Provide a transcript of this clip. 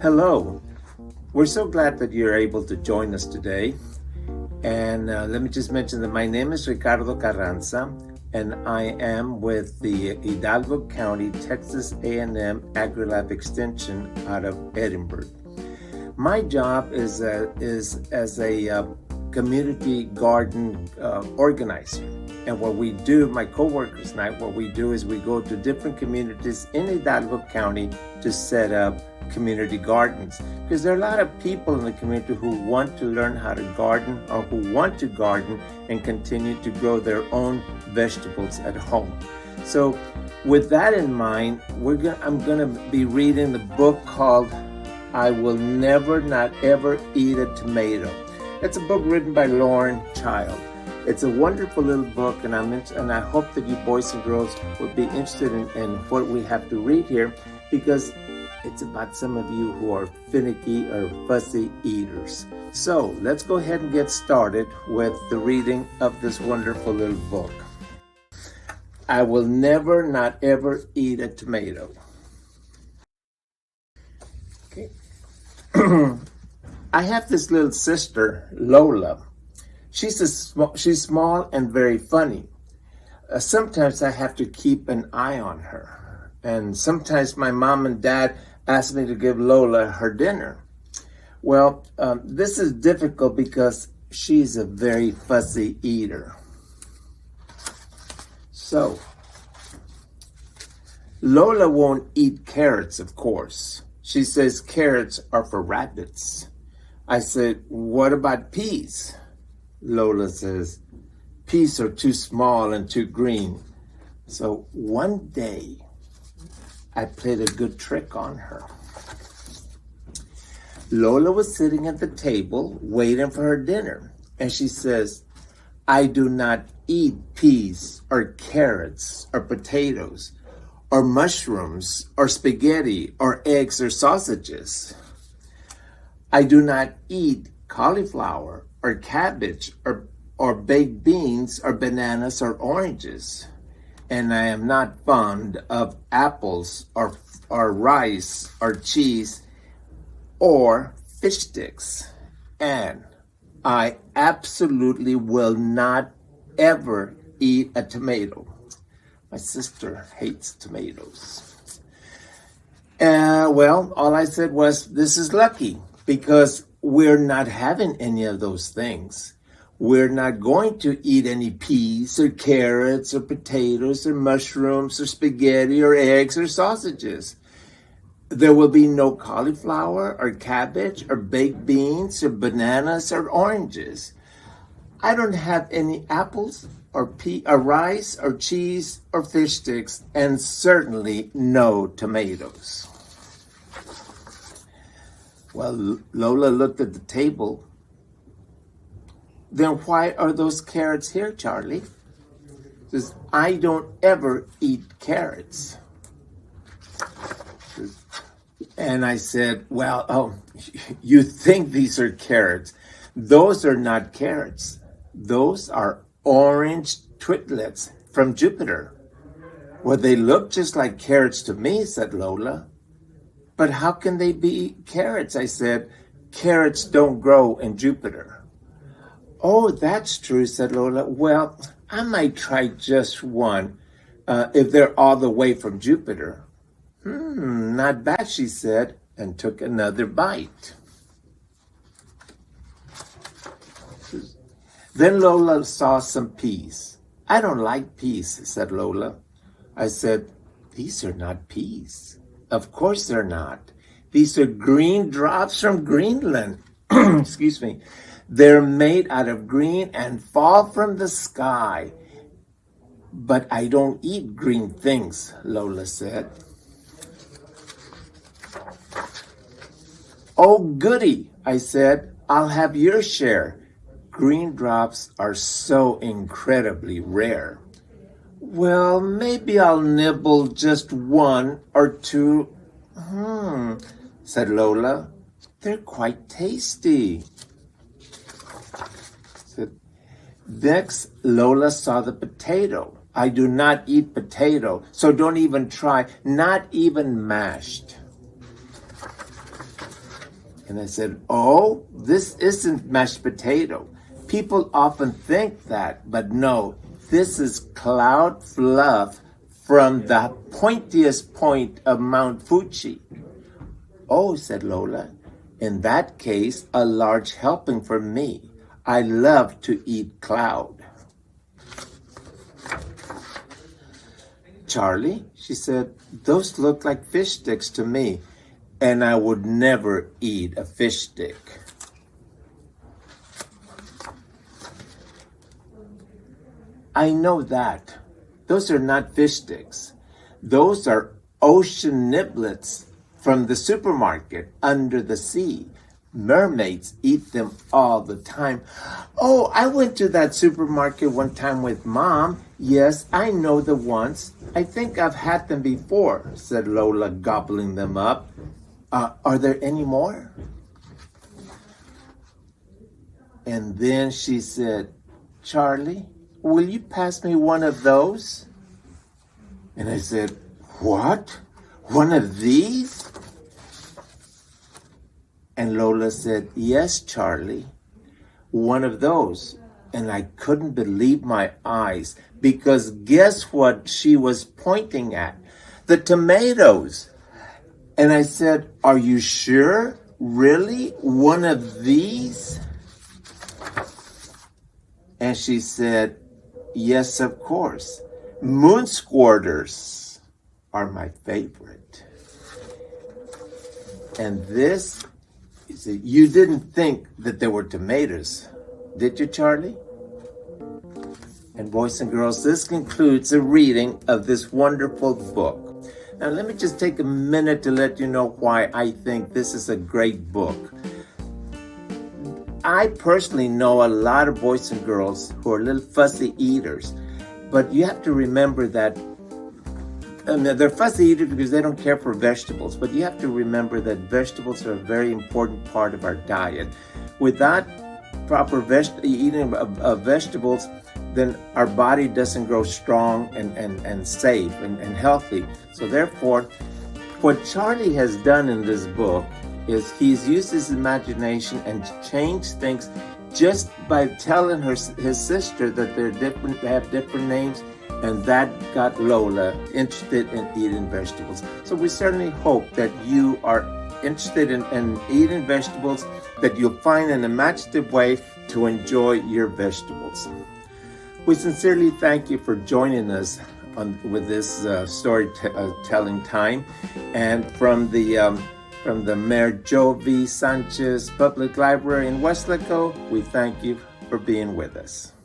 Hello. We're so glad that you're able to join us today. And let me just mention that my name is Ricardo Carranza, and I am with the Hidalgo County, Texas A&M Agrilife Extension out of Edinburgh. My job is as a community garden organizer. And what we do, my coworkers and I, what we do is we go to different communities in Hidalgo County to set up community gardens, because there are a lot of people in the community who want to learn how to garden or who want to garden and continue to grow their own vegetables at home. So with that in mind, I'm going to be reading the book called I Will Never Not Ever Eat a Tomato. It's a book written by Lauren Child. It's a wonderful little book, and I hope that you boys and girls will be interested in what we have to read here, because it's about some of you who are finicky or fussy eaters. So let's go ahead and get started with the reading of this wonderful little book. I Will Never Not Ever Eat a Tomato. Okay. I have this little sister, Lola. She's small and very funny. Sometimes I have to keep an eye on her. And sometimes my mom and dad ask me to give Lola her dinner. Well, this is difficult because she's a very fussy eater. So, Lola won't eat carrots, of course. She says carrots are for rabbits. I said, what about peas? Lola says, peas are too small and too green. So one day, I played a good trick on her. Lola was sitting at the table waiting for her dinner, and she says, I do not eat peas or carrots or potatoes or mushrooms or spaghetti or eggs or sausages. I do not eat cauliflower or cabbage or baked beans or bananas or oranges. And I am not fond of apples or rice or cheese or fish sticks. And I absolutely will not ever eat a tomato. My sister hates tomatoes. Well, all I said was, this is lucky, because we're not having any of those things. We're not going to eat any peas or carrots or potatoes or mushrooms or spaghetti or eggs or sausages. There will be no cauliflower or cabbage or baked beans or bananas or oranges. I don't have any apples or rice or cheese or fish sticks, and certainly no tomatoes. Well, Lola looked at the table. Then why are those carrots here, Charlie? Says, I don't ever eat carrots. And I said, well, you think these are carrots. Those are not carrots. Those are orange twiglets from Jupiter. Well, they look just like carrots to me, said Lola. But how can they be carrots? I said, carrots don't grow in Jupiter. Oh, that's true, said Lola. Well, I might try just one if they're all the way from Jupiter. Not bad, she said, and took another bite. Then Lola saw some peas. I don't like peas, said Lola. I said, these are not peas. Of course they're not. These are green drops from Greenland. Excuse me. They're made out of green and fall from the sky. But I don't eat green things, Lola said. Oh, goody, I said. I'll have your share. Green drops are so incredibly rare. Well, maybe I'll nibble just one or two. Said Lola. They're quite tasty. Next, Lola saw the potato. I do not eat potato, so don't even try, not even mashed. And I said, oh, this isn't mashed potato. People often think that, but no, this is cloud fluff from the pointiest point of Mount Fuji. Oh, said Lola, in that case, a large helping for me. I love to eat cloud. Charlie, she said, those look like fish sticks to me, and I would never eat a fish stick. I know that. Those are not fish sticks. Those are ocean niblets from the supermarket under the sea. Mermaids eat them all the time. Oh, I went to that supermarket one time with Mom. Yes, I know the ones. I think I've had them before, said Lola, gobbling them up. Are there any more? And then she said, Charlie, will you pass me one of those? And I said, what? One of these? And Lola said, yes, Charlie, one of those. And I couldn't believe my eyes, because guess what she was pointing at? The tomatoes. And I said, are you sure? Really? One of these? And she said, yes, of course. Moon squirters are my favorite. And this, you didn't think that there were tomatoes, did you, Charlie? And boys and girls, this concludes the reading of this wonderful book. Now, let me just take a minute to let you know why I think this is a great book. I personally know a lot of boys and girls who are little fussy eaters, but you have to remember that they're fussy eaters because they don't care for vegetables, but you have to remember that vegetables are a very important part of our diet. Without proper eating of vegetables, then our body doesn't grow strong and safe and healthy. So therefore, what Charlie has done in this book is he's used his imagination and changed things just by telling his sister that they have different names, and that got Lola interested in eating vegetables. So we certainly hope that you are interested in eating vegetables, that you'll find an imaginative way to enjoy your vegetables. We sincerely thank you for joining us with this storytelling time, and from the Mayor Joe V. Sanchez Public Library in Weslaco, we thank you for being with us.